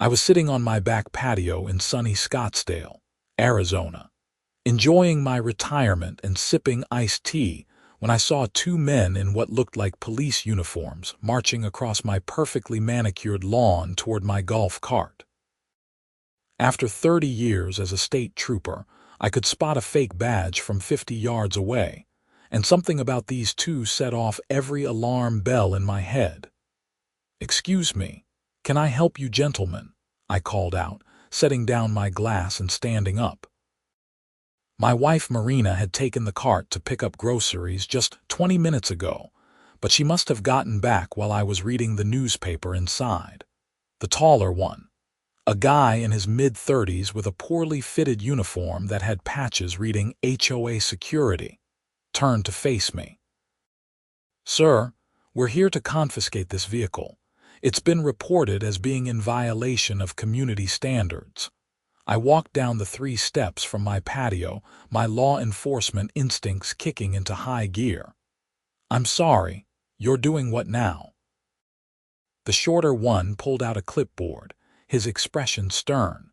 I was sitting on my back patio in sunny Scottsdale, Arizona, enjoying my retirement and sipping iced tea when I saw two men in what looked like police uniforms marching across my perfectly manicured lawn toward my golf cart. After 30 years as a state trooper, I could spot a fake badge from 50 yards away, and something about these two set off every alarm bell in my head. "Excuse me, can I help you gentlemen?" I called out, setting down my glass and standing up. My wife Marina had taken the cart to pick up groceries just 20 minutes ago, but she must have gotten back while I was reading the newspaper inside. The taller one, a guy in his mid-30s with a poorly fitted uniform that had patches reading HOA security, turned to face me. "Sir, we're here to confiscate this vehicle. It's been reported as being in violation of community standards." I walked down the 3 steps from my patio, my law enforcement instincts kicking into high gear. "I'm sorry, you're doing what now?" The shorter one pulled out a clipboard, his expression stern.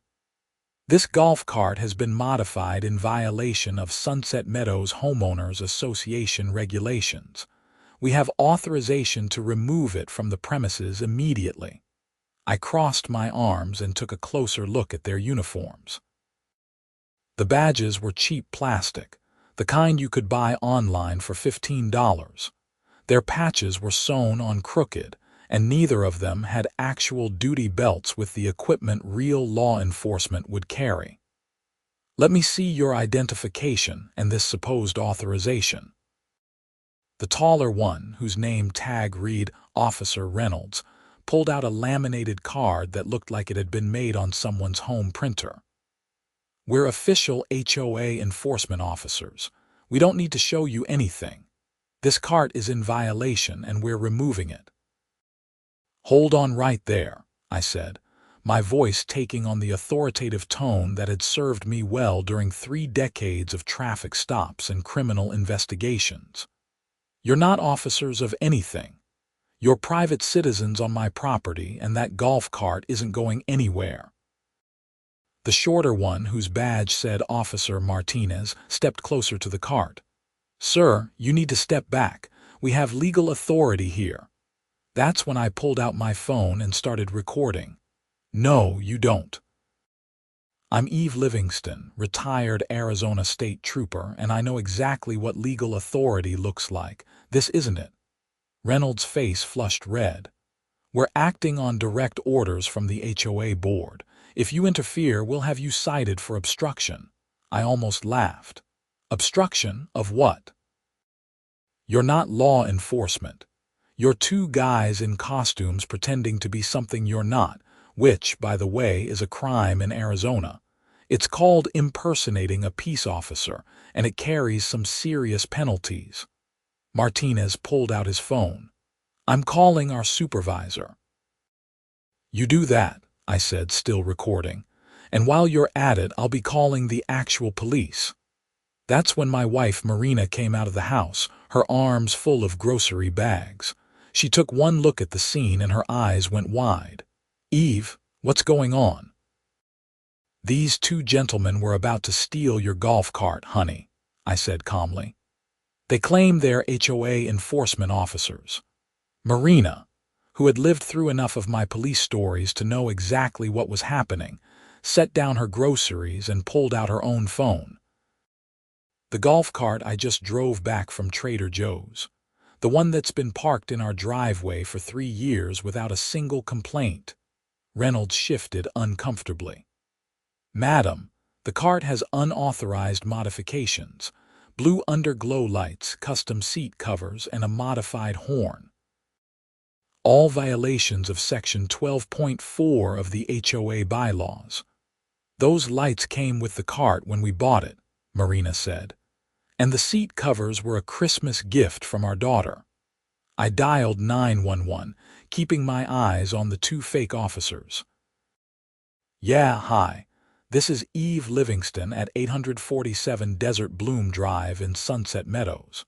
"This golf cart has been modified in violation of Sunset Meadows Homeowners Association regulations. We have authorization to remove it from the premises immediately." I crossed my arms and took a closer look at their uniforms. The badges were cheap plastic, the kind you could buy online for $15. Their patches were sewn on crooked, and neither of them had actual duty belts with the equipment real law enforcement would carry. "Let me see your identification and this supposed authorization." The taller one, whose name tag read Officer Reynolds, pulled out a laminated card that looked like it had been made on someone's home printer. "We're official HOA enforcement officers. We don't need to show you anything. This cart is in violation and we're removing it." "Hold on right there," I said, my voice taking on the authoritative tone that had served me well during 3 decades of traffic stops and criminal investigations. "You're not officers of anything. You're private citizens on my property, and that golf cart isn't going anywhere." The shorter one, whose badge said Officer Martinez, stepped closer to the cart. "Sir, you need to step back. We have legal authority here." That's when I pulled out my phone and started recording. "No, you don't. I'm Yves Livingston, retired Arizona State Trooper, and I know exactly what legal authority looks like. This isn't it." Reynolds' face flushed red. "We're acting on direct orders from the HOA board. If you interfere, we'll have you cited for obstruction." I almost laughed. "Obstruction of what?" "You're not law enforcement. You're 2 guys in costumes pretending to be something you're not, which, by the way, is a crime in Arizona. It's called impersonating a peace officer, and it carries some serious penalties." Martinez pulled out his phone. "I'm calling our supervisor." "You do that," I said, still recording. "And while you're at it, I'll be calling the actual police." That's when my wife Marina came out of the house, her arms full of grocery bags. She took one look at the scene and her eyes went wide. "Eve, what's going on?" "These 2 gentlemen were about to steal your golf cart, honey," I said calmly. "They claim they're HOA enforcement officers." Marina, who had lived through enough of my police stories to know exactly what was happening, set down her groceries and pulled out her own phone. "The golf cart I just drove back from Trader Joe's. The one that's been parked in our driveway for 3 years without a single complaint." Reynolds shifted uncomfortably. "Madam, the cart has unauthorized modifications. Blue underglow lights, custom seat covers, and a modified horn. All violations of Section 12.4 of the HOA bylaws." "Those lights came with the cart when we bought it," Marina said. "And the seat covers were a Christmas gift from our daughter." I dialed 911, keeping my eyes on the 2 fake officers. "Yeah, hi. This is Yves Livingston at 847 Desert Bloom Drive in Sunset Meadows.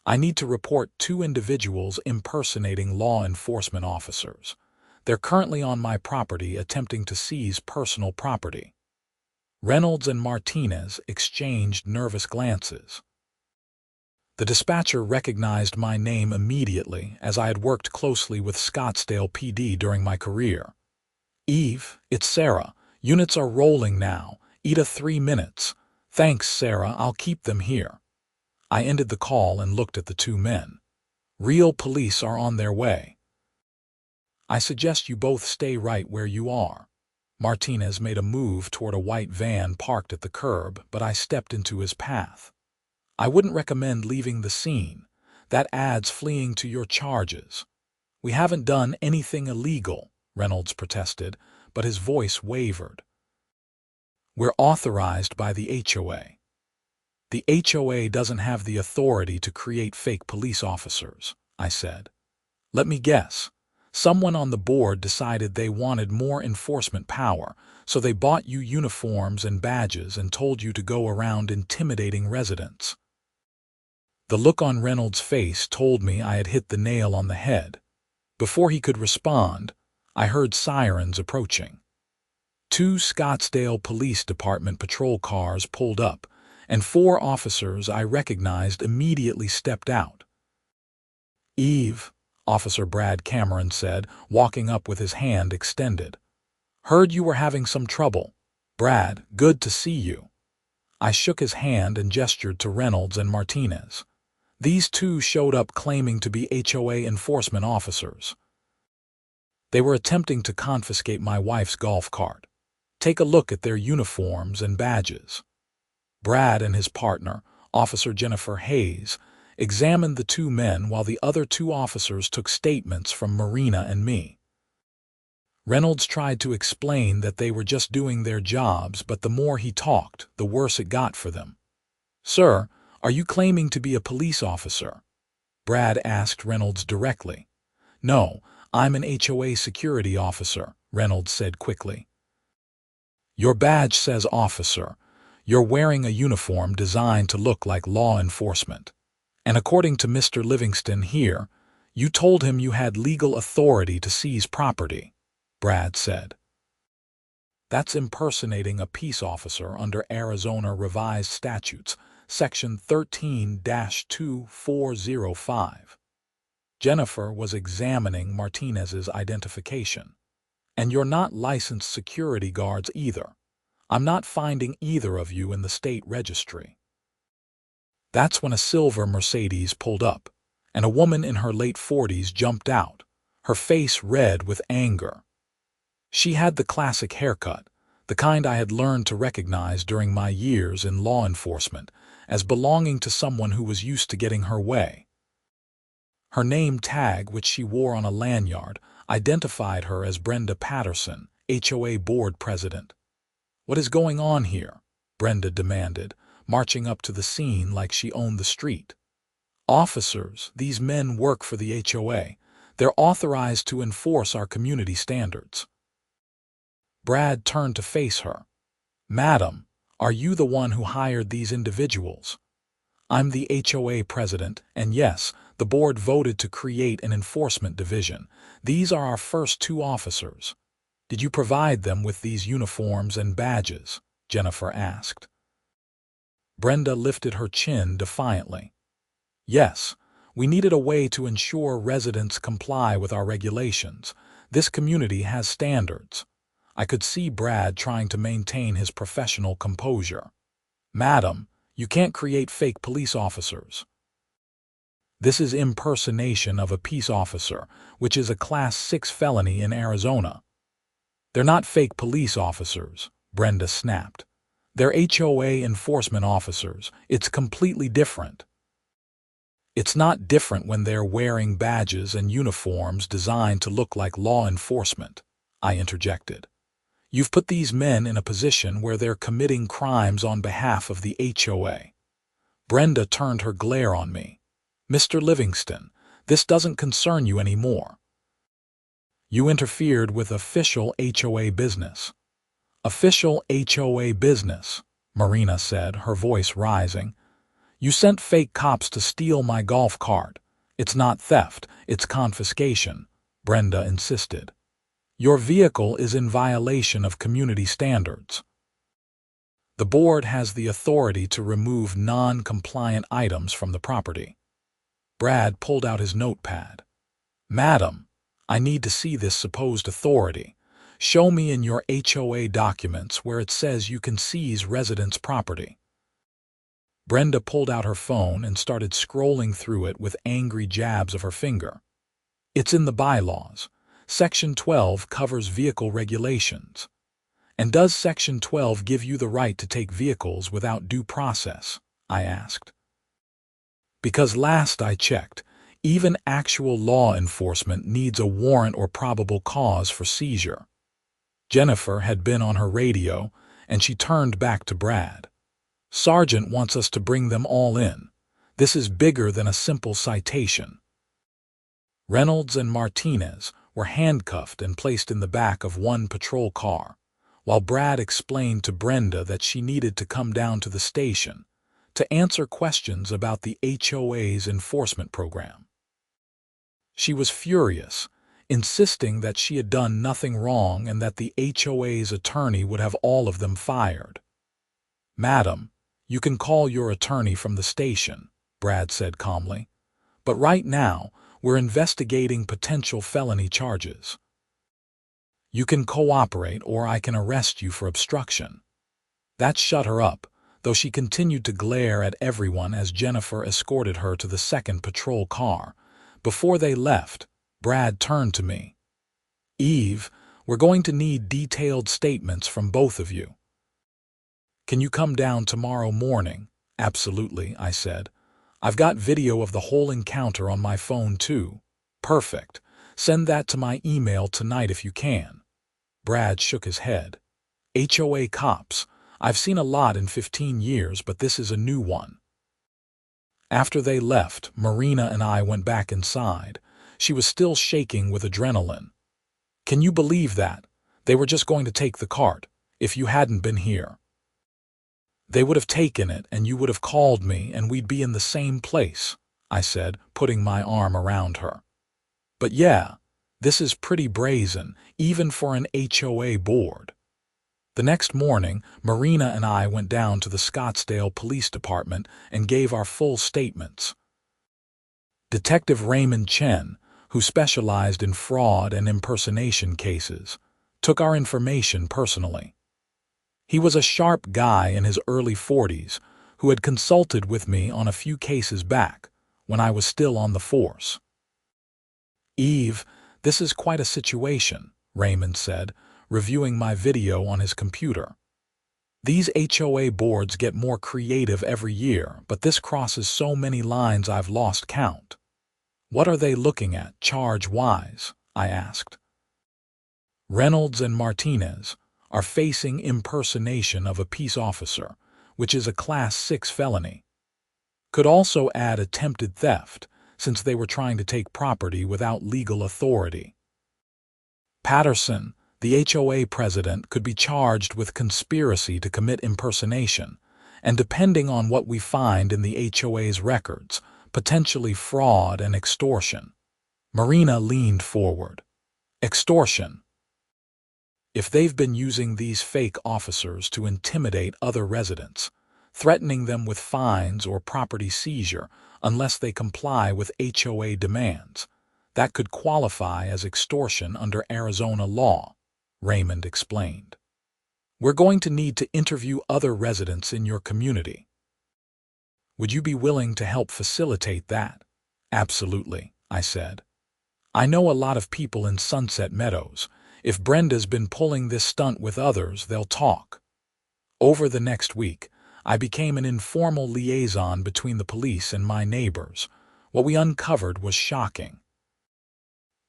I need to report 2 individuals impersonating law enforcement officers. They're currently on my property attempting to seize personal property. Reynolds and Martinez exchanged nervous glances. The dispatcher recognized my name immediately, as I had worked closely with Scottsdale PD during my career. "Eve, it's Sarah. Units are rolling now. Eat a 3 minutes. Thanks, Sarah. I'll keep them here." I ended the call and looked at the two men. "Real police are on their way. I suggest you both stay right where you are." Martinez made a move toward a white van parked at the curb, but I stepped into his path. "I wouldn't recommend leaving the scene. That adds fleeing to your charges." "We haven't done anything illegal," Reynolds protested, but his voice wavered. "We're authorized by the HOA. The HOA doesn't have the authority to create fake police officers," I said. "Let me guess. Someone on the board decided they wanted more enforcement power, so they bought you uniforms and badges and told you to go around intimidating residents." The look on Reynolds' face told me I had hit the nail on the head. Before he could respond, I heard sirens approaching. 2 Scottsdale Police Department patrol cars pulled up, and 4 officers I recognized immediately stepped out. "Eve," Officer Brad Cameron said, walking up with his hand extended. "Heard you were having some trouble. Brad, good to see you." I shook his hand and gestured to Reynolds and Martinez. These two showed up claiming to be HOA enforcement officers. They were attempting to confiscate my wife's golf cart. "Take a look at their uniforms and badges." Brad and his partner, Officer Jennifer Hayes, examined the two men while the other 2 officers took statements from Marina and me. Reynolds tried to explain that they were just doing their jobs, but the more he talked, the worse it got for them. "Sir, are you claiming to be a police officer?" Brad asked Reynolds directly. "No, I'm an HOA security officer," Reynolds said quickly. "Your badge says officer. You're wearing a uniform designed to look like law enforcement. And according to Mr. Livingston here, you told him you had legal authority to seize property," Brad said. "That's impersonating a peace officer under Arizona Revised Statutes, Section 13-2405. Jennifer was examining Martinez's identification. "And you're not licensed security guards either. I'm not finding either of you in the state registry." That's when a silver Mercedes pulled up, and a woman in her late 40s jumped out, her face red with anger. She had the classic haircut, the kind I had learned to recognize during my years in law enforcement as belonging to someone who was used to getting her way. Her name tag, which she wore on a lanyard, identified her as Brenda Patterson, HOA board president. "What is going on here?" Brenda demanded, marching up to the scene like she owned the street. "Officers, these men work for the HOA. They're authorized to enforce our community standards." Brad turned to face her. "Madam, are you the one who hired these individuals?" "I'm the HOA president, and yes, the board voted to create an enforcement division. These are our first 2 officers." "Did you provide them with these uniforms and badges?" Jennifer asked. Brenda lifted her chin defiantly. "Yes, we needed a way to ensure residents comply with our regulations. This community has standards." I could see Brad trying to maintain his professional composure. "Madam, you can't create fake police officers. This is impersonation of a peace officer, which is a Class 6 felony in Arizona." "They're not fake police officers," Brenda snapped. "They're HOA enforcement officers. It's completely different." "It's not different when they're wearing badges and uniforms designed to look like law enforcement," I interjected. "You've put these men in a position where they're committing crimes on behalf of the HOA." Brenda turned her glare on me. "Mr. Livingston, this doesn't concern you anymore. You interfered with official HOA business." "Official HOA business," Marina said, her voice rising. "You sent fake cops to steal my golf cart. It's not theft, it's confiscation," Brenda insisted. Your vehicle is in violation of community standards. The board has the authority to remove non-compliant items from the property. Brad pulled out his notepad. Madam, I need to see this supposed authority. Show me in your HOA documents where it says you can seize residents' property. Brenda pulled out her phone and started scrolling through it with angry jabs of her finger. It's in the bylaws. Section 12 covers vehicle regulations. And does Section 12 give you the right to take vehicles without due process? I asked. Because last I checked, even actual law enforcement needs a warrant or probable cause for seizure. Jennifer had been on her radio, and she turned back to Brad. Sergeant wants us to bring them all in. This is bigger than a simple citation. Reynolds and Martinez were handcuffed and placed in the back of one patrol car, while Brad explained to Brenda that she needed to come down to the station to answer questions about the HOA's enforcement program. She was furious, insisting that she had done nothing wrong and that the HOA's attorney would have all of them fired. Madam, you can call your attorney from the station, Brad said calmly. But right now, we're investigating potential felony charges. You can cooperate or I can arrest you for obstruction. That shut her up, though she continued to glare at everyone as Jennifer escorted her to the second patrol car. Before they left, Brad turned to me. Eve, we're going to need detailed statements from both of you. Can you come down tomorrow morning? Absolutely, I said. I've got video of the whole encounter on my phone too. Perfect. Send that to my email tonight if you can. Brad shook his head. HOA cops. I've seen a lot in 15 years, but this is a new one. After they left, Marina and I went back inside. She was still shaking with adrenaline. Can you believe that? They were just going to take the cart, if you hadn't been here. They would have taken it and you would have called me and we'd be in the same place, I said, putting my arm around her. But yeah, this is pretty brazen, even for an HOA board. The next morning, Marina and I went down to the Scottsdale Police Department and gave our full statements. Detective Raymond Chen, who specialized in fraud and impersonation cases, took our information personally. He was a sharp guy in his early 40s who had consulted with me on a few cases back when I was still on the force. Eve, this is quite a situation, Raymond said, reviewing my video on his computer. These HOA boards get more creative every year, but this crosses so many lines I've lost count. What are they looking at, charge-wise? I asked. Reynolds and Martinez are facing impersonation of a peace officer, which is a Class 6 felony. Could also add attempted theft, since they were trying to take property without legal authority. Patterson, the HOA president, could be charged with conspiracy to commit impersonation, and depending on what we find in the HOA's records, potentially fraud and extortion. Marina leaned forward. Extortion. If they've been using these fake officers to intimidate other residents, threatening them with fines or property seizure unless they comply with HOA demands, that could qualify as extortion under Arizona law, Raymond explained. We're going to need to interview other residents in your community. Would you be willing to help facilitate that? Absolutely, I said. I know a lot of people in Sunset Meadows. If Brenda's been pulling this stunt with others, they'll talk. Over the next week, I became an informal liaison between the police and my neighbors. What we uncovered was shocking.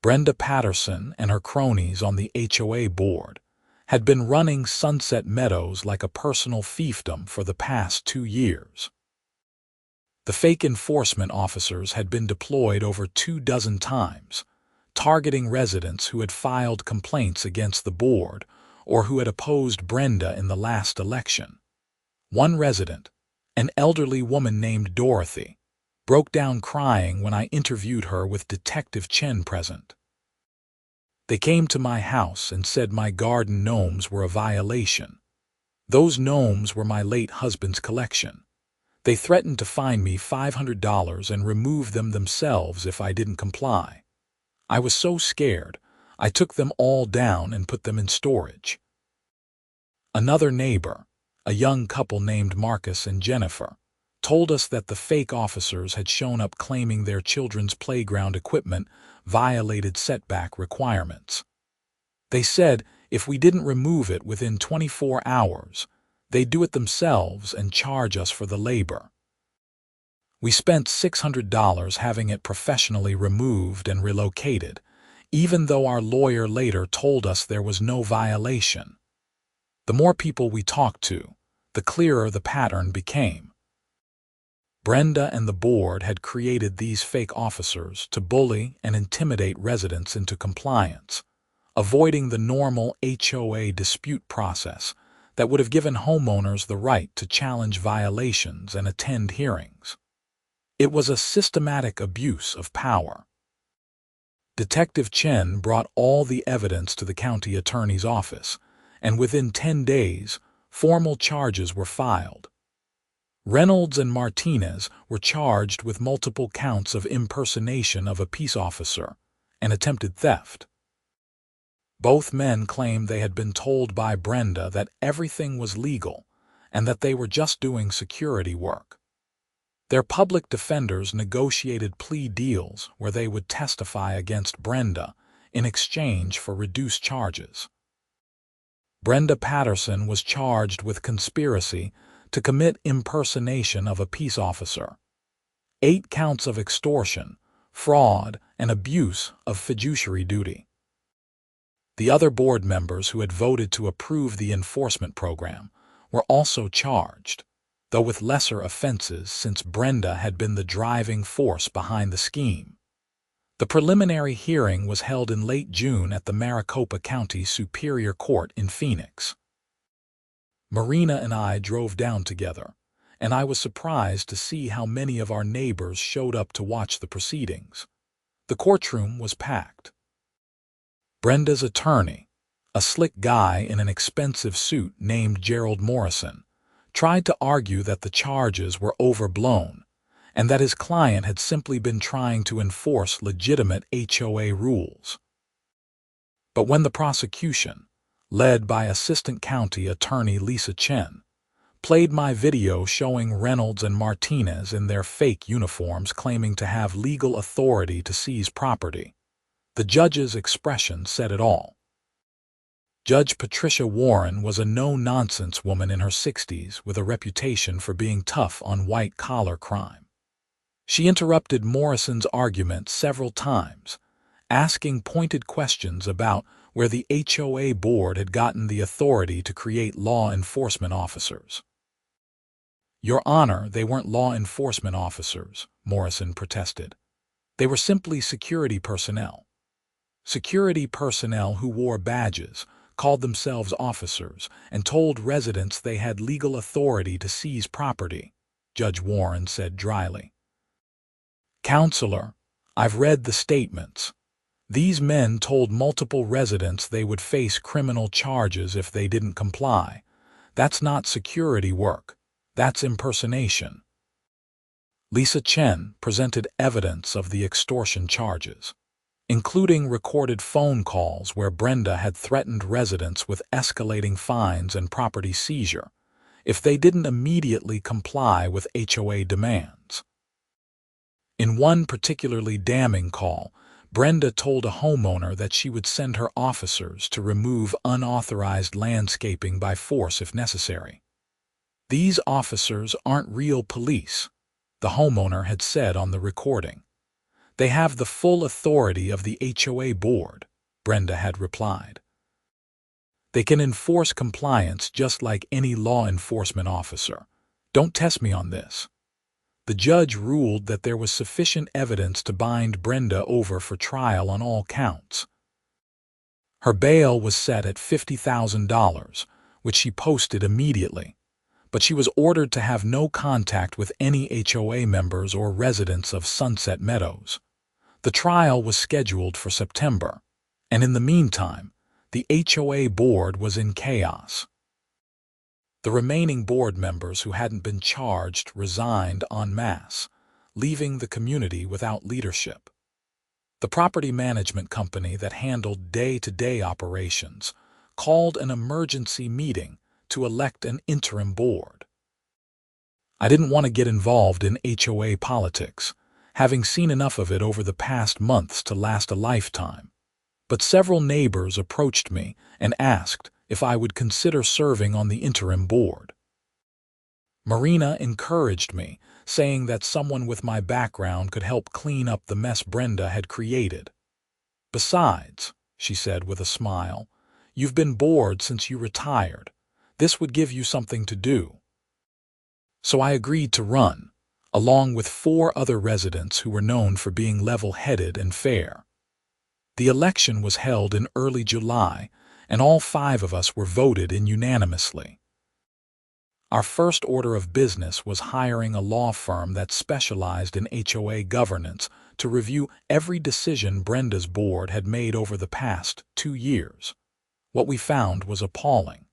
Brenda Patterson and her cronies on the HOA board had been running Sunset Meadows like a personal fiefdom for the past 2 years. The fake enforcement officers had been deployed over 24 times, targeting residents who had filed complaints against the board or who had opposed Brenda in the last election. One resident, an elderly woman named Dorothy, broke down crying when I interviewed her with Detective Chen present. They came to my house and said my garden gnomes were a violation. Those gnomes were my late husband's collection. They threatened to fine me $500 and remove them themselves if I didn't comply. I was so scared, I took them all down and put them in storage. Another neighbor, a young couple named Marcus and Jennifer, told us that the fake officers had shown up claiming their children's playground equipment violated setback requirements. They said if we didn't remove it within 24 hours, they'd do it themselves and charge us for the labor. We spent $600 having it professionally removed and relocated, even though our lawyer later told us there was no violation. The more people we talked to, the clearer the pattern became. Brenda and the board had created these fake officers to bully and intimidate residents into compliance, avoiding the normal HOA dispute process that would have given homeowners the right to challenge violations and attend hearings. It was a systematic abuse of power. Detective Chen brought all the evidence to the county attorney's office, and within 10 days, formal charges were filed. Reynolds and Martinez were charged with multiple counts of impersonation of a peace officer and attempted theft. Both men claimed they had been told by Brenda that everything was legal and that they were just doing security work. Their public defenders negotiated plea deals where they would testify against Brenda in exchange for reduced charges. Brenda Patterson was charged with conspiracy to commit impersonation of a peace officer, 8 counts of extortion, fraud, and abuse of fiduciary duty. The other board members who had voted to approve the enforcement program were also charged, though with lesser offenses since Brenda had been the driving force behind the scheme. The preliminary hearing was held in late June at the Maricopa County Superior Court in Phoenix. Marina and I drove down together, and I was surprised to see how many of our neighbors showed up to watch the proceedings. The courtroom was packed. Brenda's attorney, a slick guy in an expensive suit named Gerald Morrison, tried to argue that the charges were overblown and that his client had simply been trying to enforce legitimate HOA rules. But when the prosecution, led by Assistant County Attorney Lisa Chen, played my video showing Reynolds and Martinez in their fake uniforms claiming to have legal authority to seize property, the judge's expression said it all. Judge Patricia Warren was a no-nonsense woman in her 60s with a reputation for being tough on white-collar crime. She interrupted Morrison's argument several times, asking pointed questions about where the HOA board had gotten the authority to create law enforcement officers. "Your Honor, they weren't law enforcement officers," Morrison protested. "They were simply security personnel. Security personnel who wore badges, called themselves officers, and told residents they had legal authority to seize property," Judge Warren said dryly. "Counselor, I've read the statements. These men told multiple residents they would face criminal charges if they didn't comply. That's not security work. That's impersonation." Lisa Chen presented evidence of the extortion charges, including recorded phone calls where Brenda had threatened residents with escalating fines and property seizure if they didn't immediately comply with HOA demands. In one particularly damning call, Brenda told a homeowner that she would send her officers to remove unauthorized landscaping by force if necessary. "These officers aren't real police," the homeowner had said on the recording. "They have the full authority of the HOA board," Brenda had replied. "They can enforce compliance just like any law enforcement officer. Don't test me on this." The judge ruled that there was sufficient evidence to bind Brenda over for trial on all counts. Her bail was set at $50,000, which she posted immediately, but she was ordered to have no contact with any HOA members or residents of Sunset Meadows. The trial was scheduled for September, And in the meantime, the HOA board was in chaos. The remaining board members who hadn't been charged resigned en masse, leaving the community without leadership. The property management company that handled day-to-day operations called an emergency meeting to elect an interim board. I didn't want to get involved in HOA politics, having seen enough of it over the past months to last a lifetime. But several neighbors approached me and asked if I would consider serving on the interim board. Marina encouraged me, saying that someone with my background could help clean up the mess Brenda had created. Besides, she said with a smile, you've been bored since you retired. This would give you something to do. So I agreed to run, along with 4 other residents who were known for being level-headed and fair. The election was held in early July, and all 5 of us were voted in unanimously. Our first order of business was hiring a law firm that specialized in HOA governance to review every decision Brenda's board had made over the past 2 years. What we found was appalling.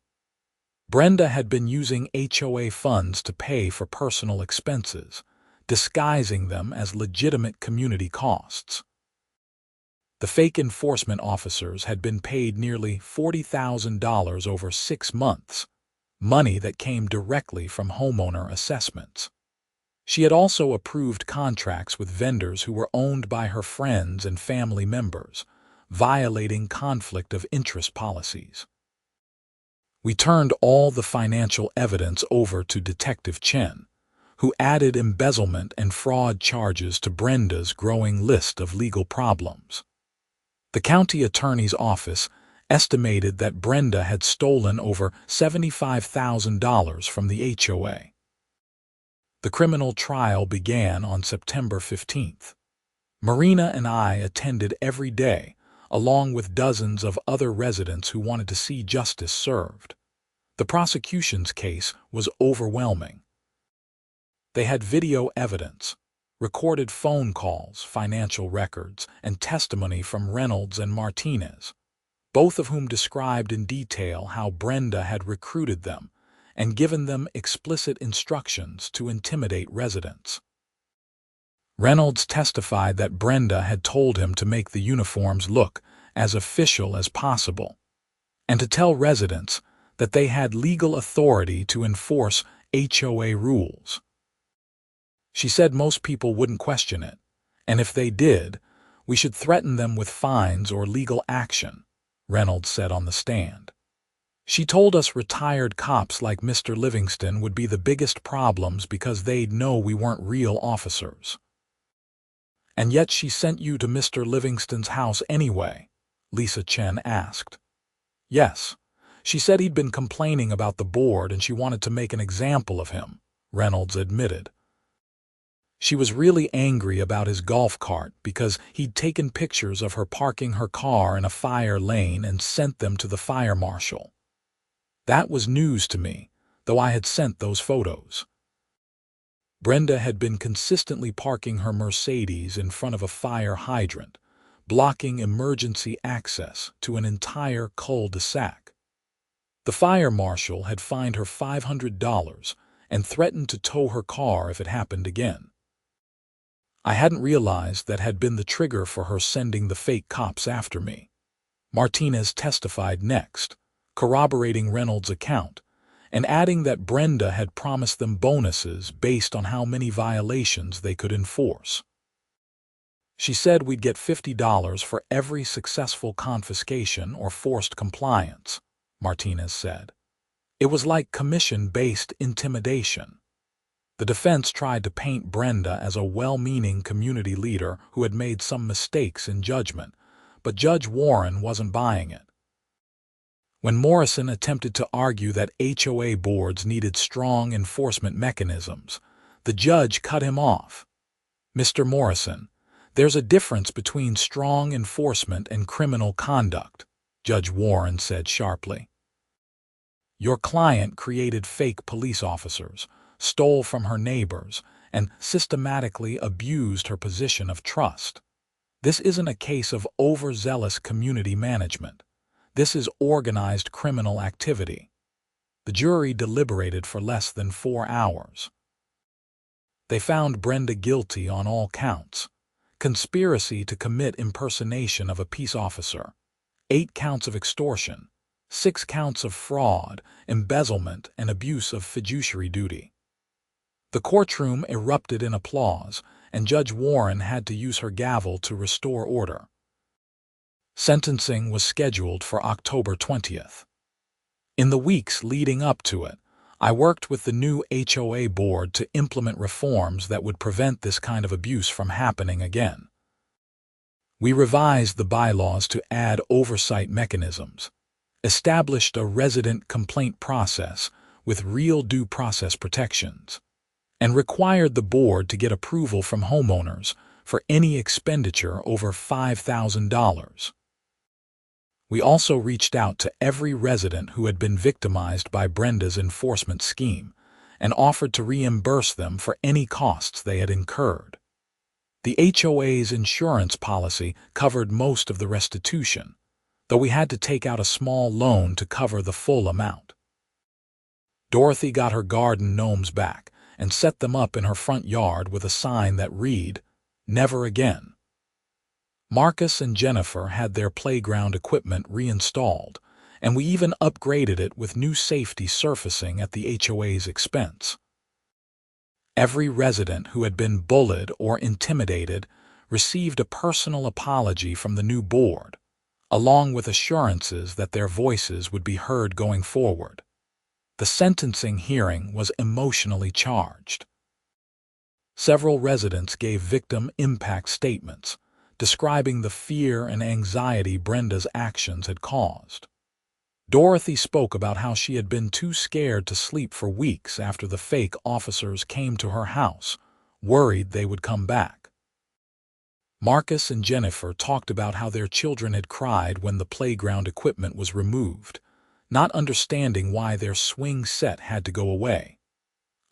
Brenda had been using HOA funds to pay for personal expenses, disguising them as legitimate community costs. The fake enforcement officers had been paid nearly $40,000 over 6 months, money that came directly from homeowner assessments. She had also approved contracts with vendors who were owned by her friends and family members, violating conflict of interest policies. We turned all the financial evidence over to Detective Chen, who added embezzlement and fraud charges to Brenda's growing list of legal problems. The county attorney's office estimated that Brenda had stolen over $75,000 from the HOA. The criminal trial began on September 15th. Marina and I attended every day, along with dozens of other residents who wanted to see justice served. The prosecution's case was overwhelming. They had video evidence, recorded phone calls, financial records, and testimony from Reynolds and Martinez, both of whom described in detail how Brenda had recruited them and given them explicit instructions to intimidate residents. Reynolds testified that Brenda had told him to make the uniforms look as official as possible, and to tell residents that they had legal authority to enforce HOA rules. She said most people wouldn't question it, and if they did, we should threaten them with fines or legal action, Reynolds said on the stand. She told us retired cops like Mr. Livingston would be the biggest problems because they'd know we weren't real officers. And yet she sent you to Mr. Livingston's house anyway, Lisa Chen asked. Yes, she said he'd been complaining about the board and she wanted to make an example of him, Reynolds admitted. She was really angry about his golf cart because he'd taken pictures of her parking her car in a fire lane and sent them to the fire marshal. That was news to me, though I had sent those photos. Brenda had been consistently parking her Mercedes in front of a fire hydrant, blocking emergency access to an entire cul-de-sac. The fire marshal had fined her $500 and threatened to tow her car if it happened again. I hadn't realized that had been the trigger for her sending the fake cops after me. Martinez testified next, corroborating Reynolds' account, and adding that Brenda had promised them bonuses based on how many violations they could enforce. She said we'd get $50 for every successful confiscation or forced compliance, Martinez said. It was like commission-based intimidation. The defense tried to paint Brenda as a well-meaning community leader who had made some mistakes in judgment, but Judge Warren wasn't buying it. When Morrison attempted to argue that HOA boards needed strong enforcement mechanisms, the judge cut him off. Mr. Morrison, there's a difference between strong enforcement and criminal conduct, Judge Warren said sharply. Your client created fake police officers, stole from her neighbors, and systematically abused her position of trust. This isn't a case of overzealous community management. This is organized criminal activity. The jury deliberated for less than 4 hours. They found Brenda guilty on all counts: conspiracy to commit impersonation of a peace officer, 8 counts of extortion, 6 counts of fraud, embezzlement, and abuse of fiduciary duty. The courtroom erupted in applause, and Judge Warren had to use her gavel to restore order. Sentencing was scheduled for October 20th. In the weeks leading up to it, I worked with the new HOA board to implement reforms that would prevent this kind of abuse from happening again. We revised the bylaws to add oversight mechanisms, established a resident complaint process with real due process protections, and required the board to get approval from homeowners for any expenditure over $5,000. We also reached out to every resident who had been victimized by Brenda's enforcement scheme and offered to reimburse them for any costs they had incurred. The HOA's insurance policy covered most of the restitution, though we had to take out a small loan to cover the full amount. Dorothy got her garden gnomes back and set them up in her front yard with a sign that read, "Never again." Marcus and Jennifer had their playground equipment reinstalled, and we even upgraded it with new safety surfacing at the HOA's expense. Every resident who had been bullied or intimidated received a personal apology from the new board, along with assurances that their voices would be heard going forward. The sentencing hearing was emotionally charged. Several residents gave victim impact statements, describing the fear and anxiety Brenda's actions had caused. Dorothy spoke about how she had been too scared to sleep for weeks after the fake officers came to her house, worried they would come back. Marcus and Jennifer talked about how their children had cried when the playground equipment was removed, not understanding why their swing set had to go away.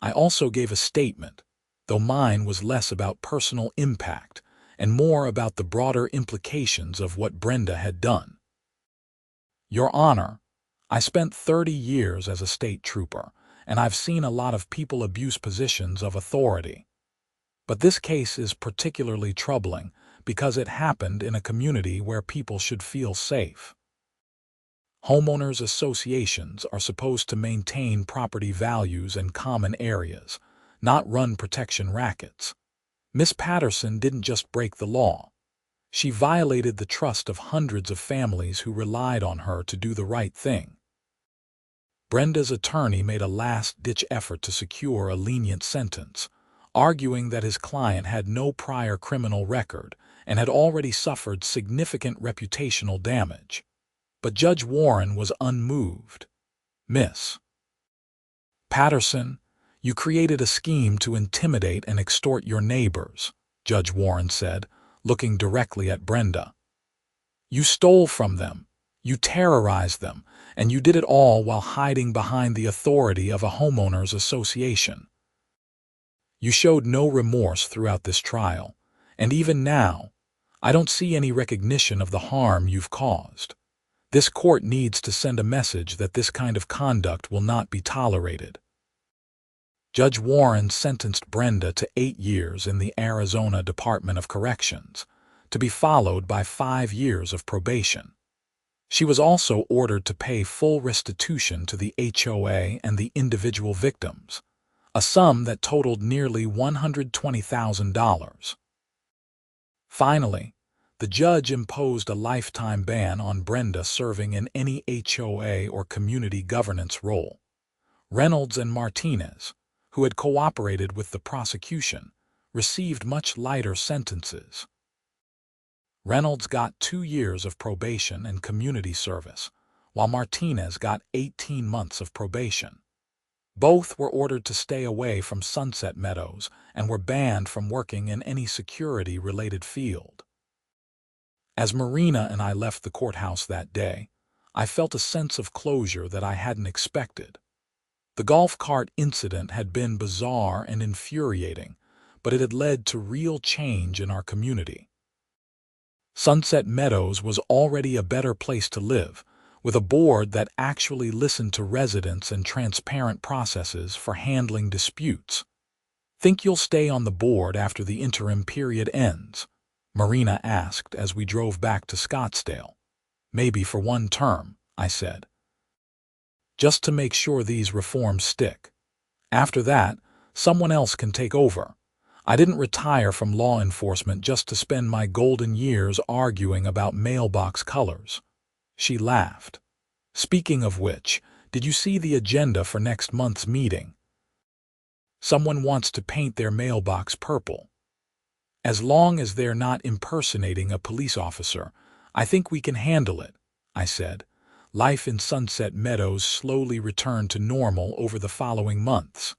I also gave a statement, though mine was less about personal impact and more about the broader implications of what Brenda had done. Your Honor, I spent 30 years as a state trooper, and I've seen a lot of people abuse positions of authority. But this case is particularly troubling because it happened in a community where people should feel safe. Homeowners associations are supposed to maintain property values and common areas, not run protection rackets. Miss Patterson didn't just break the law. She violated the trust of hundreds of families who relied on her to do the right thing. Brenda's attorney made a last-ditch effort to secure a lenient sentence, arguing that his client had no prior criminal record and had already suffered significant reputational damage. But Judge Warren was unmoved. "Miss Patterson, you created a scheme to intimidate and extort your neighbors," Judge Warren said, looking directly at Brenda. "You stole from them, you terrorized them, and you did it all while hiding behind the authority of a homeowners association. You showed no remorse throughout this trial, and even now, I don't see any recognition of the harm you've caused. This court needs to send a message that this kind of conduct will not be tolerated." Judge Warren sentenced Brenda to 8 years in the Arizona Department of Corrections, to be followed by 5 years of probation. She was also ordered to pay full restitution to the HOA and the individual victims, a sum that totaled nearly $120,000. Finally, the judge imposed a lifetime ban on Brenda serving in any HOA or community governance role. Reynolds and Martinez, who had cooperated with the prosecution, received much lighter sentences. Reynolds got 2 years of probation and community service, while Martinez got 18 months of probation. Both were ordered to stay away from Sunset Meadows and were banned from working in any security-related field. As Marina and I left the courthouse that day, I felt a sense of closure that I hadn't expected. The golf cart incident had been bizarre and infuriating, but it had led to real change in our community. Sunset Meadows was already a better place to live, with a board that actually listened to residents and transparent processes for handling disputes. "Think you'll stay on the board after the interim period ends?" Marina asked as we drove back to Scottsdale. "Maybe for one term," I said. "Just to make sure these reforms stick. After that, someone else can take over. I didn't retire from law enforcement just to spend my golden years arguing about mailbox colors." She laughed. "Speaking of which, did you see the agenda for next month's meeting? Someone wants to paint their mailbox purple. As long as they're not impersonating a police officer, I think we can handle it," I said. Life in Sunset Meadows slowly returned to normal over the following months.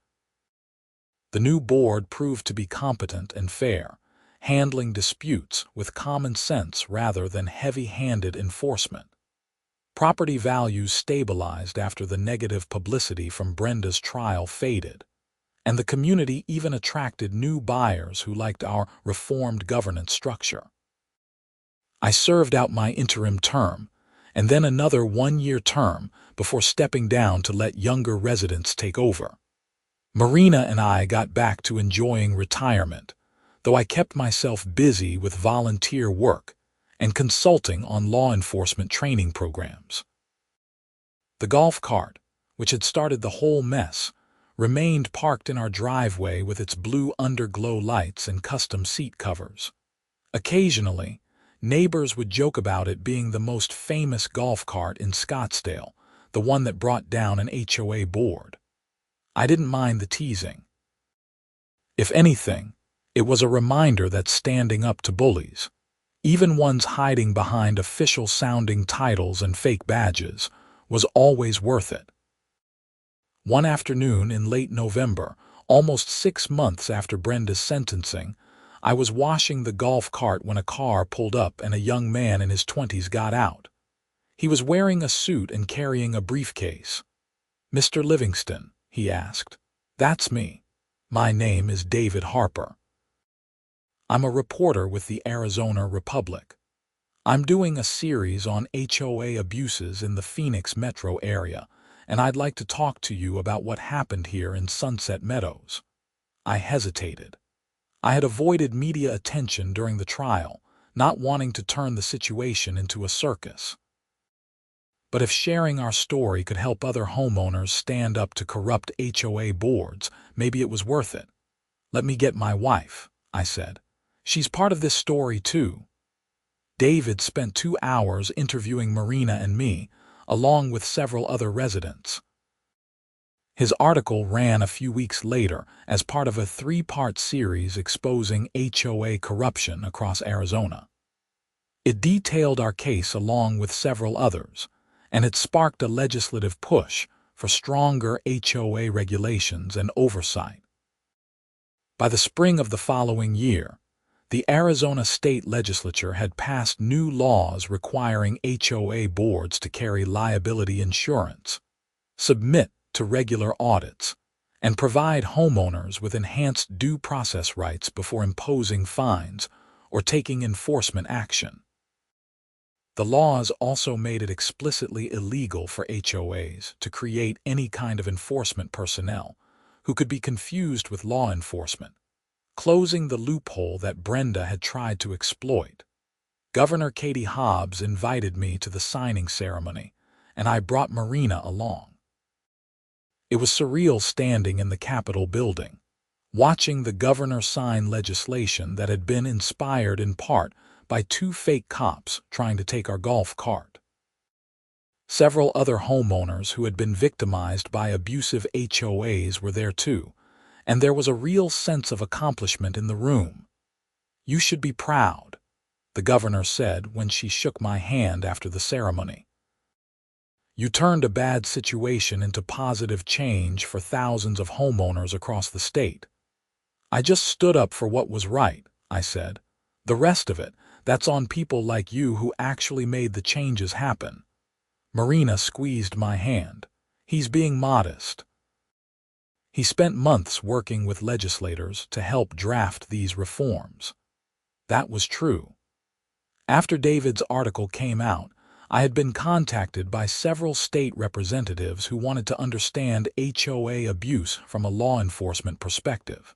The new board proved to be competent and fair, handling disputes with common sense rather than heavy-handed enforcement. Property values stabilized after the negative publicity from Brenda's trial faded, and the community even attracted new buyers who liked our reformed governance structure. I served out my interim term, and then another one-year term before stepping down to let younger residents take over. Marina and I got back to enjoying retirement, though I kept myself busy with volunteer work and consulting on law enforcement training programs. The golf cart, which had started the whole mess, remained parked in our driveway with its blue underglow lights and custom seat covers. Occasionally, neighbors would joke about it being the most famous golf cart in Scottsdale, the one that brought down an HOA board. I didn't mind the teasing. If anything, it was a reminder that standing up to bullies, even ones hiding behind official-sounding titles and fake badges, was always worth it. One afternoon in late November, almost 6 months after Brenda's sentencing, I was washing the golf cart when a car pulled up and a young man in his 20s got out. He was wearing a suit and carrying a briefcase. "Mr. Livingston?" he asked. "That's me. My name is David Harper. I'm a reporter with the Arizona Republic. I'm doing a series on HOA abuses in the Phoenix metro area, and I'd like to talk to you about what happened here in Sunset Meadows." I hesitated. I had avoided media attention during the trial, not wanting to turn the situation into a circus. But if sharing our story could help other homeowners stand up to corrupt HOA boards, maybe it was worth it. "Let me get my wife," I said. "She's part of this story too." David spent 2 hours interviewing Marina and me, along with several other residents. His article ran a few weeks later as part of a 3-part series exposing HOA corruption across Arizona. It detailed our case along with several others, and it sparked a legislative push for stronger HOA regulations and oversight. By the spring of the following year, the Arizona state legislature had passed new laws requiring HOA boards to carry liability insurance, submit to regular audits, and provide homeowners with enhanced due process rights before imposing fines or taking enforcement action. The laws also made it explicitly illegal for HOAs to create any kind of enforcement personnel who could be confused with law enforcement, closing the loophole that Brenda had tried to exploit. Governor Katie Hobbs invited me to the signing ceremony, and I brought Marina along. It was surreal standing in the Capitol building, watching the governor sign legislation that had been inspired in part by 2 fake cops trying to take our golf cart. Several other homeowners who had been victimized by abusive HOAs were there too, and there was a real sense of accomplishment in the room. "You should be proud," the governor said when she shook my hand after the ceremony. "You turned a bad situation into positive change for thousands of homeowners across the state." "I just stood up for what was right," I said. "The rest of it, that's on people like you who actually made the changes happen." Marina squeezed my hand. "He's being modest." He spent months working with legislators to help draft these reforms. That was true. After David's article came out, I had been contacted by several state representatives who wanted to understand HOA abuse from a law enforcement perspective.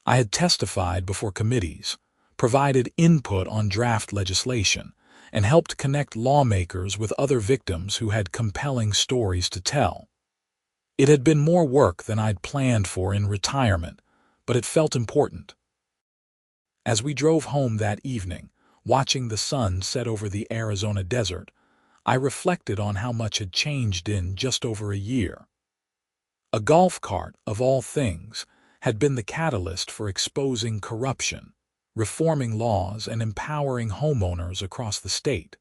I had testified before committees, provided input on draft legislation, and helped connect lawmakers with other victims who had compelling stories to tell. It had been more work than I'd planned for in retirement, but it felt important. As we drove home that evening, watching the sun set over the Arizona desert, I reflected on how much had changed in just over a year. A golf cart, of all things, had been the catalyst for exposing corruption, reforming laws, and empowering homeowners across the state.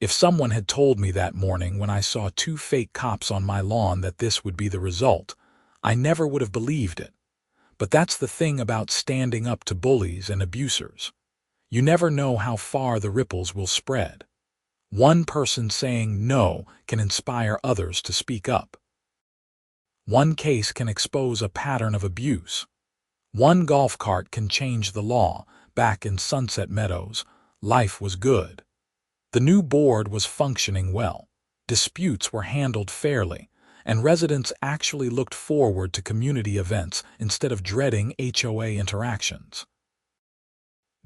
If someone had told me that morning when I saw 2 fake cops on my lawn that this would be the result, I never would have believed it. But that's the thing about standing up to bullies and abusers. You never know how far the ripples will spread. One person saying no can inspire others to speak up. One case can expose a pattern of abuse. One golf cart can change the law. Back in Sunset Meadows, life was good. The new board was functioning well. Disputes were handled fairly, and residents actually looked forward to community events instead of dreading HOA interactions.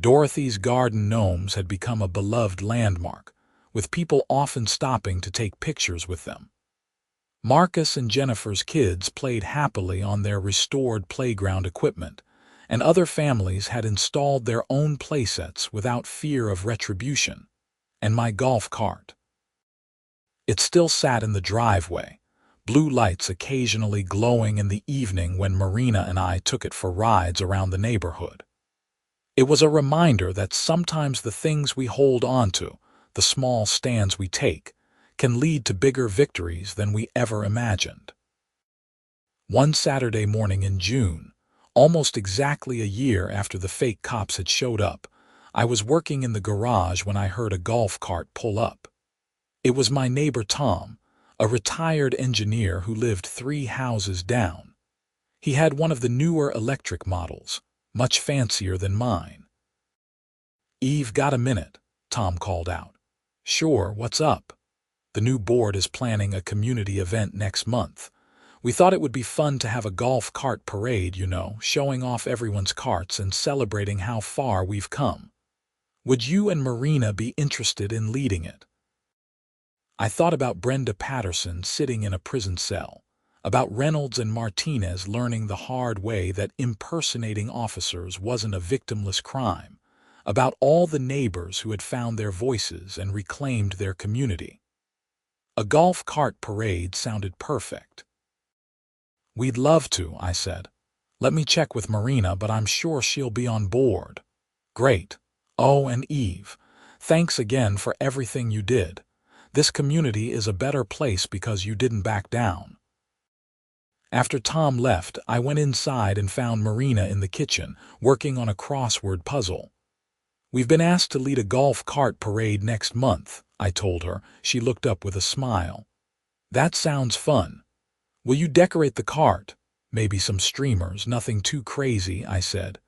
Dorothy's garden gnomes had become a beloved landmark, with people often stopping to take pictures with them. Marcus and Jennifer's kids played happily on their restored playground equipment, and other families had installed their own playsets without fear of retribution. And my golf cart. It still sat in the driveway, blue lights occasionally glowing in the evening when Marina and I took it for rides around the neighborhood. It was a reminder that sometimes the things we hold on to, the small stands we take, can lead to bigger victories than we ever imagined. One Saturday morning in June, almost exactly a year after the fake cops had showed up, I was working in the garage when I heard a golf cart pull up. It was my neighbor Tom, a retired engineer who lived 3 houses down. He had one of the newer electric models, much fancier than mine. "Eve, got a minute?" Tom called out. "Sure, what's up?" "The new board is planning a community event next month. We thought it would be fun to have a golf cart parade, showing off everyone's carts and celebrating how far we've come. Would you and Marina be interested in leading it?" I thought about Brenda Patterson sitting in a prison cell, about Reynolds and Martinez learning the hard way that impersonating officers wasn't a victimless crime, about all the neighbors who had found their voices and reclaimed their community. A golf cart parade sounded perfect. "We'd love to," I said. "Let me check with Marina, but I'm sure she'll be on board." "Great. Oh, and Eve, thanks again for everything you did. This community is a better place because you didn't back down." After Tom left, I went inside and found Marina in the kitchen, working on a crossword puzzle. "We've been asked to lead a golf cart parade next month," I told her. She looked up with a smile. "That sounds fun. Will you decorate the cart? Maybe some streamers, nothing too crazy," I said.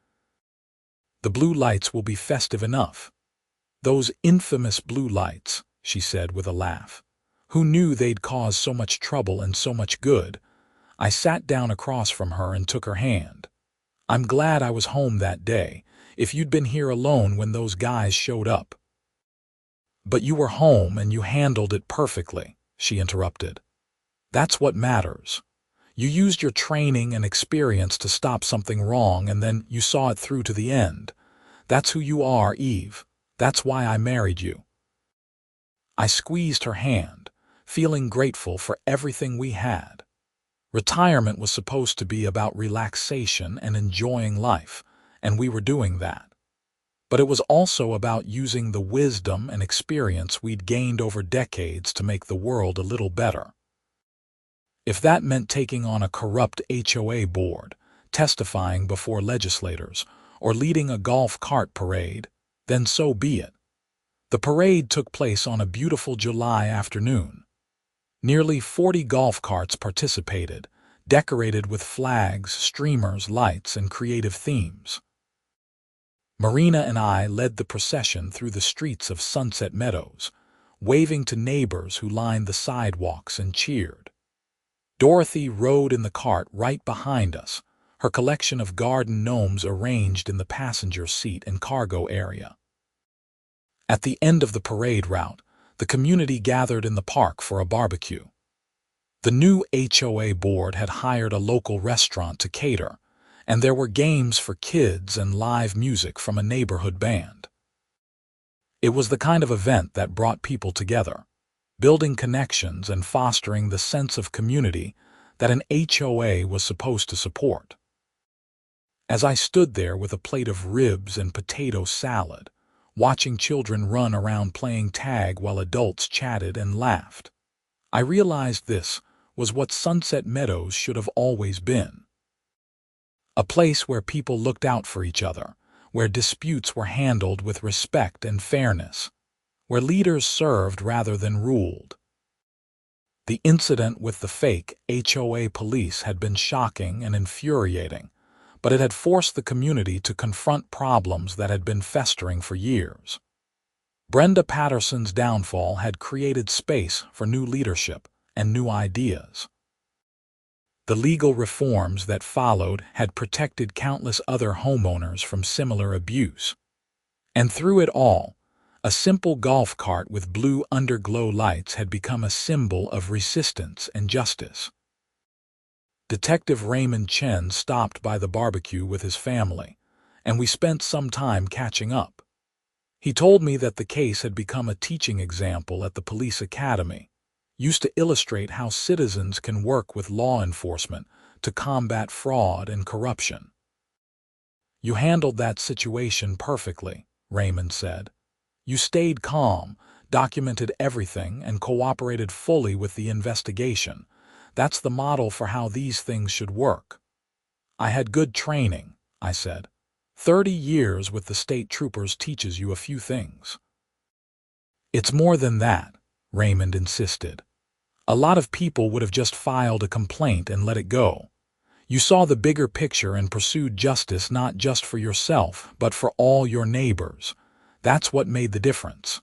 "The blue lights will be festive enough." "Those infamous blue lights," she said with a laugh. "Who knew they'd cause so much trouble and so much good?" I sat down across from her and took her hand. "I'm glad I was home that day. If you'd been here alone when those guys showed up." "But you were home and you handled it perfectly," she interrupted. "That's what matters. You used your training and experience to stop something wrong, and then you saw it through to the end. That's who you are, Eve. That's why I married you." I squeezed her hand, feeling grateful for everything we had. Retirement was supposed to be about relaxation and enjoying life, and we were doing that. But it was also about using the wisdom and experience we'd gained over decades to make the world a little better. If that meant taking on a corrupt HOA board, testifying before legislators, or leading a golf cart parade, then so be it. The parade took place on a beautiful July afternoon. Nearly 40 golf carts participated, decorated with flags, streamers, lights, and creative themes. Marina and I led the procession through the streets of Sunset Meadows, waving to neighbors who lined the sidewalks and cheered. Dorothy rode in the cart right behind us, her collection of garden gnomes arranged in the passenger seat and cargo area. At the end of the parade route, the community gathered in the park for a barbecue. The new HOA board had hired a local restaurant to cater, and there were games for kids and live music from a neighborhood band. It was the kind of event that brought people together, building connections and fostering the sense of community that an HOA was supposed to support. As I stood there with a plate of ribs and potato salad, watching children run around playing tag while adults chatted and laughed, I realized this was what Sunset Meadows should have always been. A place where people looked out for each other, where disputes were handled with respect and fairness, where leaders served rather than ruled. The incident with the fake HOA police had been shocking and infuriating, but it had forced the community to confront problems that had been festering for years. Brenda Patterson's downfall had created space for new leadership and new ideas. The legal reforms that followed had protected countless other homeowners from similar abuse. And through it all, a simple golf cart with blue underglow lights had become a symbol of resistance and justice. Detective Raymond Chen stopped by the barbecue with his family, and we spent some time catching up. He told me that the case had become a teaching example at the police academy, used to illustrate how citizens can work with law enforcement to combat fraud and corruption. "You handled that situation perfectly," Raymond said. "You stayed calm, documented everything, and cooperated fully with the investigation. That's the model for how these things should work." "I had good training," I said. 30 years with the state troopers teaches you a few things." "It's more than that," Raymond insisted. "A lot of people would have just filed a complaint and let it go. You saw the bigger picture and pursued justice not just for yourself, but for all your neighbors. That's what made the difference."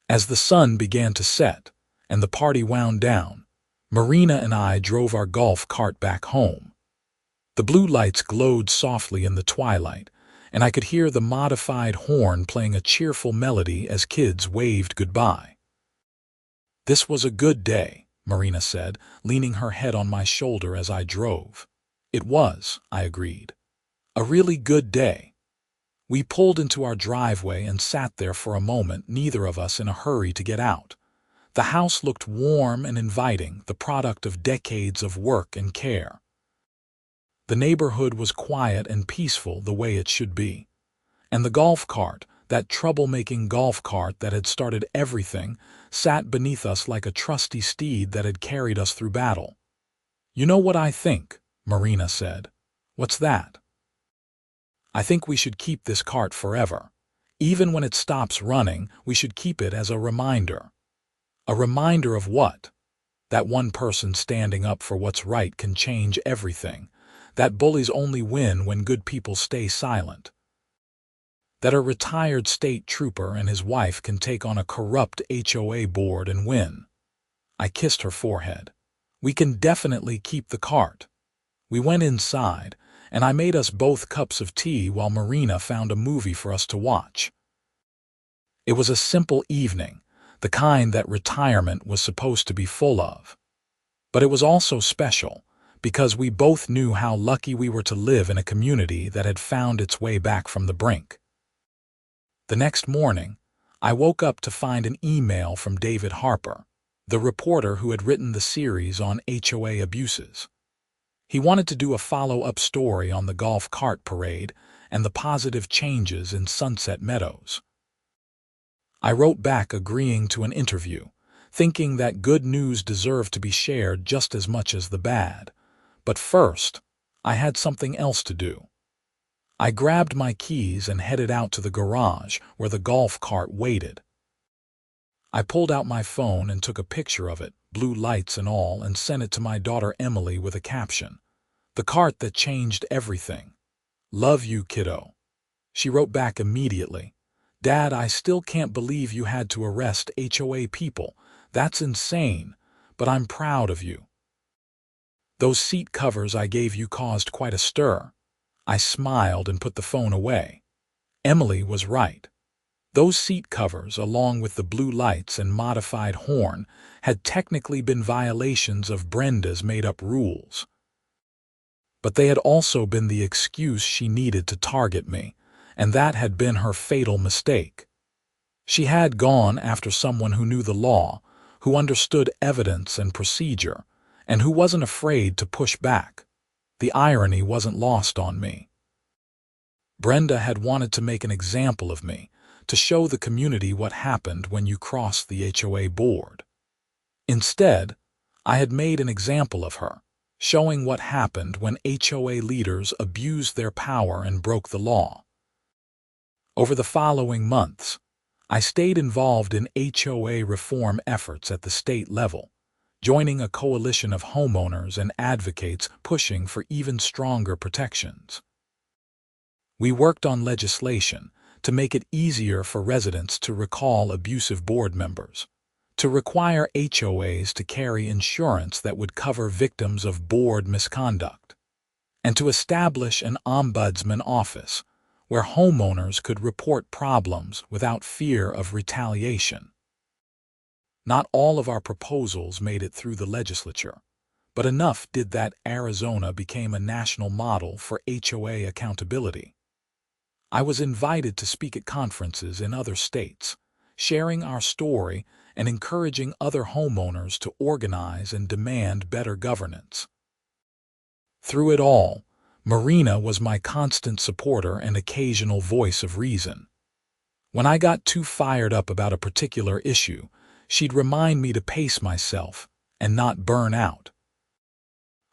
As the sun began to set and the party wound down, Marina and I drove our golf cart back home. The blue lights glowed softly in the twilight, and I could hear the modified horn playing a cheerful melody as kids waved goodbye. "This was a good day," Marina said, leaning her head on my shoulder as I drove. "It was," I agreed. "A really good day." We pulled into our driveway and sat there for a moment, neither of us in a hurry to get out. The house looked warm and inviting, the product of decades of work and care. The neighborhood was quiet and peaceful the way it should be. And the golf cart, that troublemaking golf cart that had started everything, sat beneath us like a trusty steed that had carried us through battle. "You know what I think," Marina said. "What's that?" "I think we should keep this cart forever. Even when it stops running, we should keep it as a reminder." "A reminder of what?" "That one person standing up for what's right can change everything. That bullies only win when good people stay silent. That a retired state trooper and his wife can take on a corrupt HOA board and win." I kissed her forehead. "We can definitely keep the cart." We went inside, and I made us both cups of tea while Marina found a movie for us to watch. It was a simple evening, the kind that retirement was supposed to be full of. But it was also special, because we both knew how lucky we were to live in a community that had found its way back from the brink. The next morning, I woke up to find an email from David Harper, the reporter who had written the series on HOA abuses. He wanted to do a follow-up story on the golf cart parade and the positive changes in Sunset Meadows. I wrote back agreeing to an interview, thinking that good news deserved to be shared just as much as the bad. But first, I had something else to do. I grabbed my keys and headed out to the garage where the golf cart waited. I pulled out my phone and took a picture of it, blue lights and all, and sent it to my daughter Emily with a caption, "The cart that changed everything. Love you, kiddo." She wrote back immediately, "Dad, I still can't believe you had to arrest HOA people. That's insane, but I'm proud of you. Those seat covers I gave you caused quite a stir." I smiled and put the phone away. Emily was right. Those seat covers, along with the blue lights and modified horn, had technically been violations of Brenda's made-up rules. But they had also been the excuse she needed to target me, and that had been her fatal mistake. She had gone after someone who knew the law, who understood evidence and procedure, and who wasn't afraid to push back. The irony wasn't lost on me. Brenda had wanted to make an example of me, to show the community what happened when you crossed the HOA board. Instead, I had made an example of her, showing what happened when HOA leaders abused their power and broke the law. Over the following months, I stayed involved in HOA reform efforts at the state level, joining a coalition of homeowners and advocates pushing for even stronger protections. We worked on legislation to make it easier for residents to recall abusive board members, to require HOAs to carry insurance that would cover victims of board misconduct, and to establish an ombudsman office where homeowners could report problems without fear of retaliation. Not all of our proposals made it through the legislature, but enough did that Arizona became a national model for HOA accountability. I was invited to speak at conferences in other states, sharing our story and encouraging other homeowners to organize and demand better governance. Through it all, Marina was my constant supporter and occasional voice of reason. When I got too fired up about a particular issue, she'd remind me to pace myself and not burn out.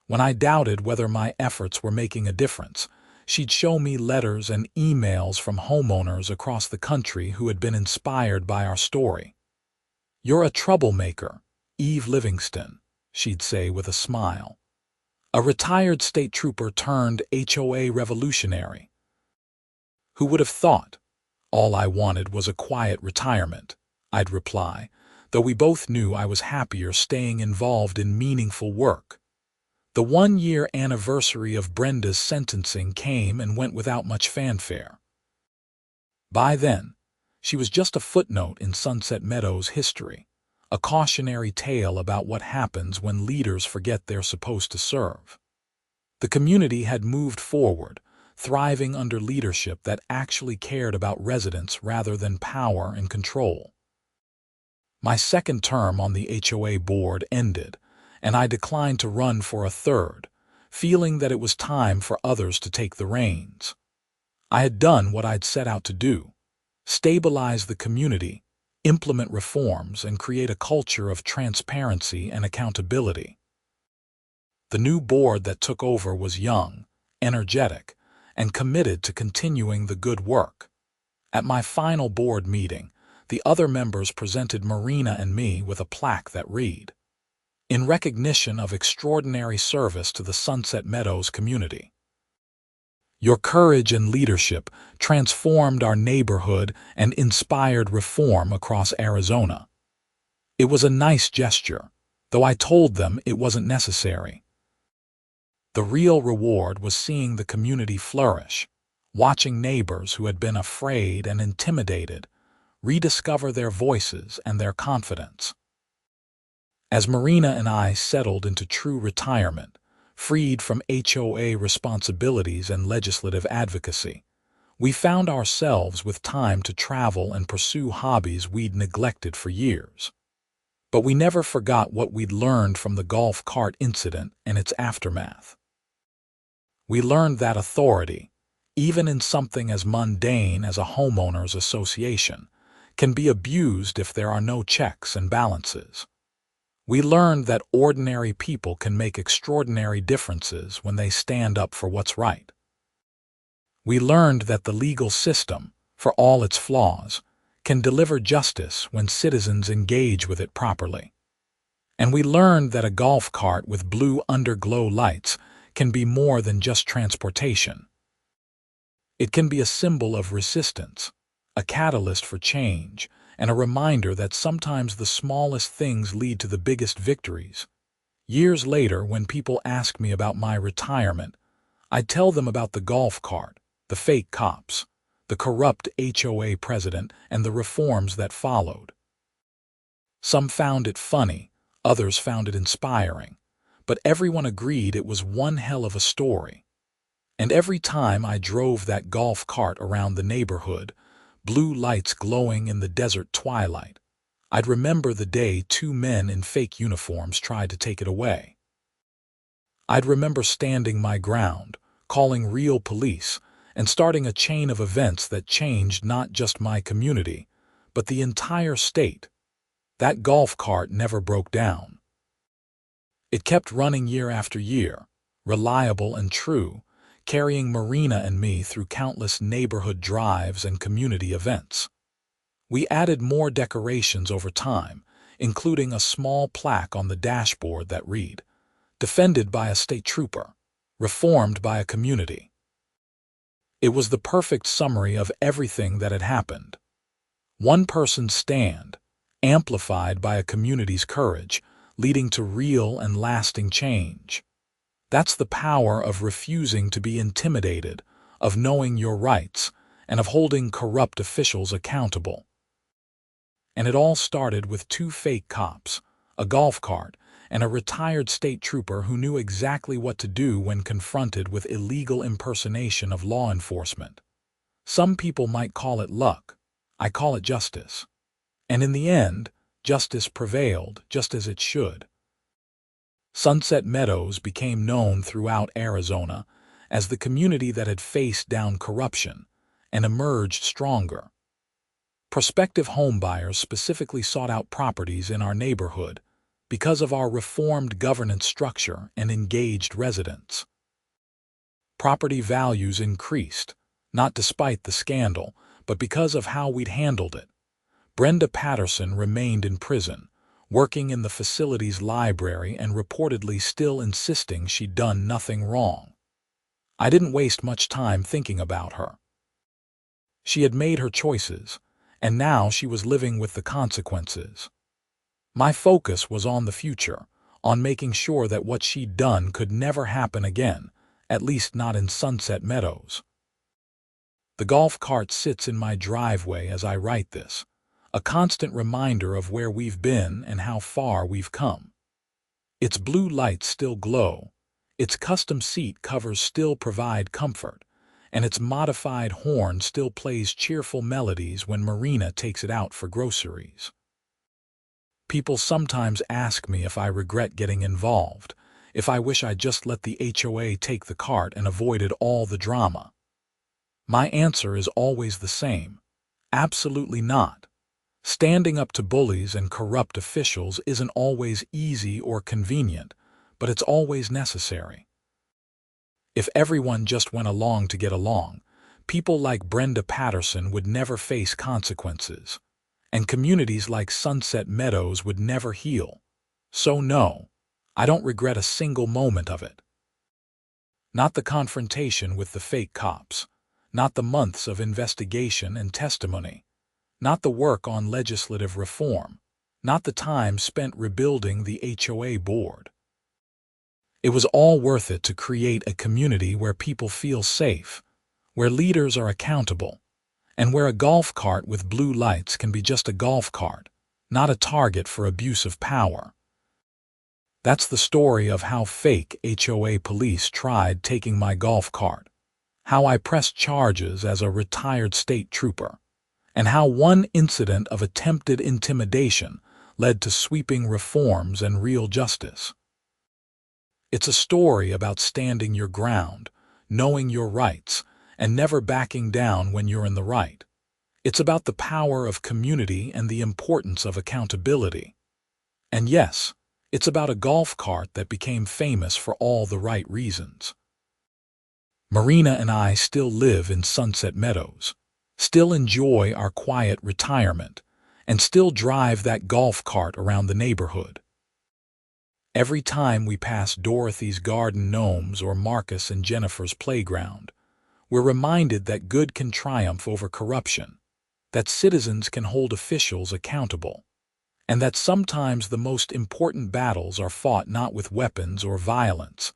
When I doubted whether my efforts were making a difference, she'd show me letters and emails from homeowners across the country who had been inspired by our story. "You're a troublemaker, Yves Livingston," she'd say with a smile. "A retired state trooper turned HOA revolutionary. Who would have thought? All I wanted was a quiet retirement," I'd reply, though we both knew I was happier staying involved in meaningful work. The 1-year anniversary of Brenda's sentencing came and went without much fanfare. By then, she was just a footnote in Sunset Meadows' history, a cautionary tale about what happens when leaders forget they're supposed to serve. The community had moved forward, thriving under leadership that actually cared about residents rather than power and control. My second term on the HOA board ended, and I declined to run for a third, feeling that it was time for others to take the reins. I had done what I'd set out to do: stabilize the community, implement reforms, and create a culture of transparency and accountability. The new board that took over was young, energetic, and committed to continuing the good work. At my final board meeting, the other members presented Marina and me with a plaque that read, "In recognition of extraordinary service to the Sunset Meadows community. Your courage and leadership transformed our neighborhood and inspired reform across Arizona." It was a nice gesture, though I told them it wasn't necessary. The real reward was seeing the community flourish, watching neighbors who had been afraid and intimidated rediscover their voices and their confidence. As Marina and I settled into true retirement, freed from HOA responsibilities and legislative advocacy, we found ourselves with time to travel and pursue hobbies we'd neglected for years. But we never forgot what we'd learned from the golf cart incident and its aftermath. We learned that authority, even in something as mundane as a homeowners association, can be abused if there are no checks and balances. We learned that ordinary people can make extraordinary differences when they stand up for what's right. We learned that the legal system, for all its flaws, can deliver justice when citizens engage with it properly. And we learned that a golf cart with blue underglow lights can be more than just transportation. It can be a symbol of resistance, a catalyst for change, and a reminder that sometimes the smallest things lead to the biggest victories. Years later, when people ask me about my retirement, I tell them about the golf cart, the fake cops, the corrupt HOA president, and the reforms that followed. Some found it funny, others found it inspiring, but everyone agreed it was one hell of a story. And every time I drove that golf cart around the neighborhood, blue lights glowing in the desert twilight, I'd remember the day two men in fake uniforms tried to take it away. I'd remember standing my ground, calling real police, and starting a chain of events that changed not just my community, but the entire state. That golf cart never broke down. It kept running year after year, reliable and true, carrying Marina and me through countless neighborhood drives and community events. We added more decorations over time, including a small plaque on the dashboard that read, "Defended by a state trooper, reformed by a community." It was the perfect summary of everything that had happened. One person's stand, amplified by a community's courage, leading to real and lasting change. That's the power of refusing to be intimidated, of knowing your rights, and of holding corrupt officials accountable. And it all started with two fake cops, a golf cart, and a retired state trooper who knew exactly what to do when confronted with illegal impersonation of law enforcement. Some people might call it luck. I call it justice. And in the end, justice prevailed, just as it should. Sunset Meadows became known throughout Arizona as the community that had faced down corruption and emerged stronger. Prospective homebuyers specifically sought out properties in our neighborhood because of our reformed governance structure and engaged residents. Property values increased, not despite the scandal, but because of how we'd handled it. Brenda Patterson remained in prison, working in the facility's library and reportedly still insisting she'd done nothing wrong. I didn't waste much time thinking about her. She had made her choices, and now she was living with the consequences. My focus was on the future, on making sure that what she'd done could never happen again, at least not in Sunset Meadows. The golf cart sits in my driveway as I write this, a constant reminder of where we've been and how far we've come. Its blue lights still glow, its custom seat covers still provide comfort, and its modified horn still plays cheerful melodies when Marina takes it out for groceries. People sometimes ask me if I regret getting involved, if I wish I'd just let the HOA take the cart and avoided all the drama. My answer is always the same: absolutely not. Standing up to bullies and corrupt officials isn't always easy or convenient, but it's always necessary. If everyone just went along to get along, people like Brenda Patterson would never face consequences, and communities like Sunset Meadows would never heal. So no, I don't regret a single moment of it. Not the confrontation with the fake cops, not the months of investigation and testimony, not the work on legislative reform, not the time spent rebuilding the HOA board. It was all worth it to create a community where people feel safe, where leaders are accountable, and where a golf cart with blue lights can be just a golf cart, not a target for abuse of power. That's the story of how fake HOA police tried taking my golf cart, how I pressed charges as a retired state trooper, and how one incident of attempted intimidation led to sweeping reforms and real justice. It's a story about standing your ground, knowing your rights, and never backing down when you're in the right. It's about the power of community and the importance of accountability. And yes, it's about a golf cart that became famous for all the right reasons. Marina and I still live in Sunset Meadows, still enjoy our quiet retirement, and still drive that golf cart around the neighborhood. Every time we pass Dorothy's garden gnomes or Marcus and Jennifer's playground, we're reminded that good can triumph over corruption, that citizens can hold officials accountable, and that sometimes the most important battles are fought not with weapons or violence,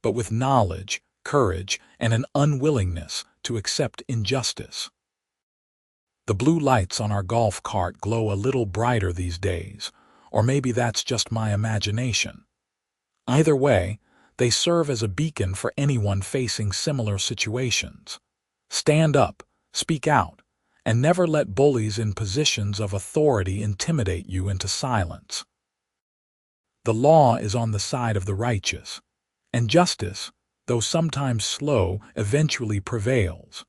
but with knowledge, courage, and an unwillingness to accept injustice. The blue lights on our golf cart glow a little brighter these days, or maybe that's just my imagination. Either way, they serve as a beacon for anyone facing similar situations. Stand up, speak out, and never let bullies in positions of authority intimidate you into silence. The law is on the side of the righteous, and justice, though sometimes slow, eventually prevails.